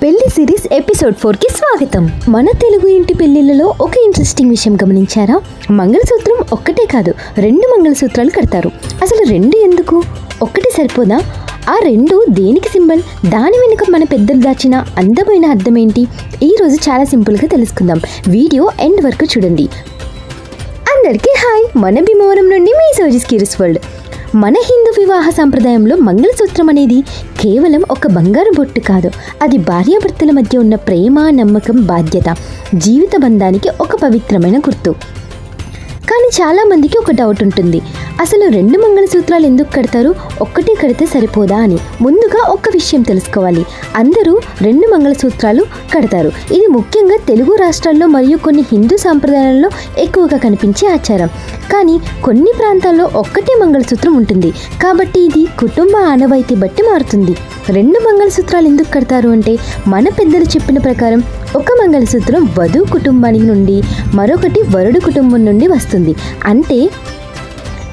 పెళ్లి series episode 4కి స్వాగతం. మన తెలుగు ఇంటి పెళ్లిళ్లలో ఒక ఇంట్రెస్టింగ్ విషయం గమనించారా? మంగళసూత్రం ఒక్కటే కాదు, 2 మంగళసూత్రాలు కడతారు. అసలు 2 ఎందుకు? ఒక్కటి సరిపోదా? ఆ 2 దేనికి సింబల్? దాని వెనుక మన పెద్దలు దాచిన అందమైన అర్థం ఏంటి? ఈరోజు చాలా సింపుల్గా తెలుసుకుందాం. వీడియో ఎండ్ వరకు చూడండి. అందరికీ హాయ్, మన భీమవరం నుండి మీ సోజిస్ కిరిస్ వరల్డ్. మన హిందూ వివాహ సంప్రదాయంలో మంగళసూత్రం అనేది కేవలం ఒక బంగారు బొట్టు కాదు. అది భార్యాభర్తల మధ్య ఉన్న ప్రేమ, నమ్మకం, బాధ్యత, జీవిత బంధానికి ఒక పవిత్రమైన గుర్తు. కానీ చాలామందికి ఒక డౌట్ ఉంటుంది, అసలు 2 మంగళసూత్రాలు ఎందుకు కడతారు? ఒక్కటే కడితే సరిపోదా అని. ముందుగా ఒక విషయం తెలుసుకోవాలి. అందరూ 2 మంగళసూత్రాలు కడతారు. ఇది ముఖ్యంగా తెలుగు రాష్ట్రాల్లో మరియు కొన్ని హిందూ సాంప్రదాయాల్లో ఎక్కువగా కనిపించే ఆచారం. కానీ కొన్ని ప్రాంతాల్లో ఒక్కటే మంగళసూత్రం ఉంటుంది. కాబట్టి ఇది కుటుంబ ఆనవాయితీ బట్టి మారుతుంది. 2 మంగళసూత్రాలు ఎందుకు కడతారు అంటే, మన పెద్దలు చెప్పిన ప్రకారం ఒక మంగళసూత్రం వధువు కుటుంబానికి నుండి, మరొకటి వరుడు కుటుంబం నుండి వస్తుంది. అంటే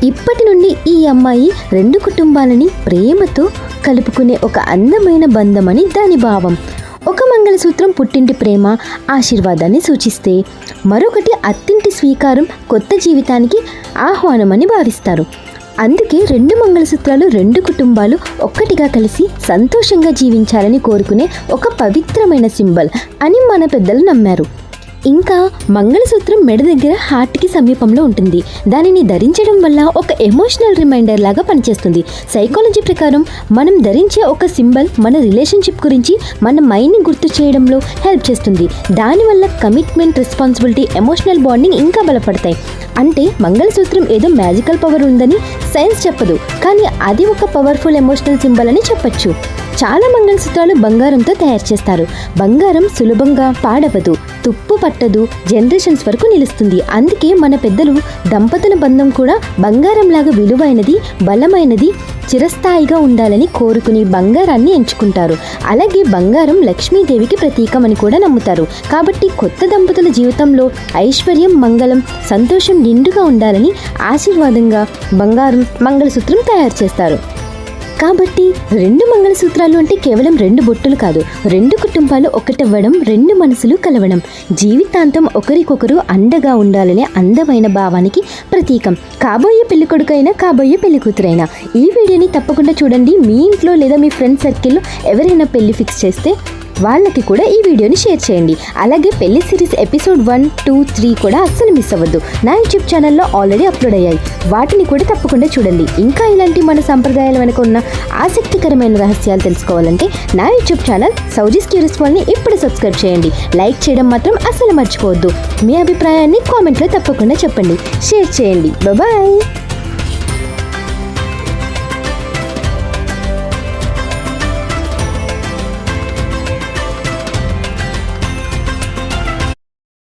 ఇప్పటి నుండి ఈ అమ్మాయి 2 కుటుంబాలని ప్రేమతో కలుపుకునే ఒక అందమైన బంధం అని దాని భావం. ఒక మంగళసూత్రం పుట్టింటి ప్రేమ, ఆశీర్వాదాన్ని సూచిస్తే, మరొకటి అత్తింటి స్వీకారం, కొత్త జీవితానికి ఆహ్వానం అని భావిస్తారు. అందుకే 2 మంగళసూత్రాలు 2 కుటుంబాలు ఒక్కటిగా కలిసి సంతోషంగా జీవించాలని కోరుకునే ఒక పవిత్రమైన సింబల్ అని మన పెద్దలు నమ్మారు. ఇంకా మంగళసూత్రం మెడ దగ్గర హార్ట్కి సమీపంలో ఉంటుంది. దానిని ధరించడం వల్ల ఒక ఎమోషనల్ రిమైండర్ లాగా పనిచేస్తుంది. సైకాలజీ ప్రకారం మనం ధరించే ఒక సింబల్ మన రిలేషన్షిప్ గురించి, మన మైండ్ని గుర్తు చేయడంలో హెల్ప్ చేస్తుంది. దానివల్ల కమిట్మెంట్, రెస్పాన్సిబిలిటీ, ఎమోషనల్ బాండింగ్ ఇంకా బలపడతాయి. అంటే మంగళసూత్రం ఏదో మ్యాజికల్ పవర్ ఉందని సైన్స్ చెప్పదు, కానీ అది ఒక పవర్ఫుల్ ఎమోషనల్ సింబల్ అని చెప్పచ్చు. చాలా మంగళసూత్రాలు బంగారంతో తయారు చేస్తారు. బంగారం సులభంగా పాడవదు, తుప్పు పట్టదు, జనరేషన్స్ వరకు నిలుస్తుంది. అందుకే మన పెద్దలు దంపతుల బంధం కూడా బంగారంలాగా విలువైనది, బలమైనది, చిరస్థాయిగా ఉండాలని కోరుకుని బంగారాన్ని ఎంచుకుంటారు. అలాగే బంగారం లక్ష్మీదేవికి ప్రతీకం అని కూడా నమ్ముతారు. కాబట్టి కొత్త దంపతుల జీవితంలో ఐశ్వర్యం, మంగళం, సంతోషం నిండుగా ఉండాలని ఆశీర్వాదంగా బంగారం మంగళసూత్రం తయారు చేస్తారు. కాబట్టి 2 మంగళసూత్రాలు అంటే కేవలం 2 బొట్టులు కాదు, 2 కుటుంబాలు ఒకటవ్వడం, 2 మనసులు కలవడం, జీవితాంతం ఒకరికొకరు అండగా ఉండాలనే అందమైన భావానికి ప్రతీకం. కాబోయే పెళ్ళికొడుకైనా, కాబోయే పెళ్ళికూతురైనా ఈ వీడియోని తప్పకుండా చూడండి. మీ ఇంట్లో లేదా మీ ఫ్రెండ్ సర్కిల్లో ఎవరైనా పెళ్లి ఫిక్స్ చేస్తే వాళ్ళకి కూడా ఈ వీడియోని షేర్ చేయండి. అలాగే పెళ్లి సిరీస్ ఎపిసోడ్ 1, 2, 3 కూడా అస్సలు మిస్ అవ్వద్దు. నా యూట్యూబ్ ఛానల్లో ఆల్రెడీ అప్లోడ్ అయ్యాయి, వాటిని కూడా తప్పకుండా చూడండి. ఇంకా ఇలాంటి మన సంప్రదాయాల వెనుక ఉన్న ఆసక్తికరమైన రహస్యాలు తెలుసుకోవాలంటే నా యూట్యూబ్ ఛానల్ సోజిస్ కిరిస్ వరల్డ్ని ఇప్పుడు సబ్స్క్రైబ్ చేయండి. లైక్ చేయడం మాత్రం అస్సలు మర్చిపోవద్దు. మీ అభిప్రాయాన్ని కామెంట్లో తప్పకుండా చెప్పండి, షేర్ చేయండి. బాయ్.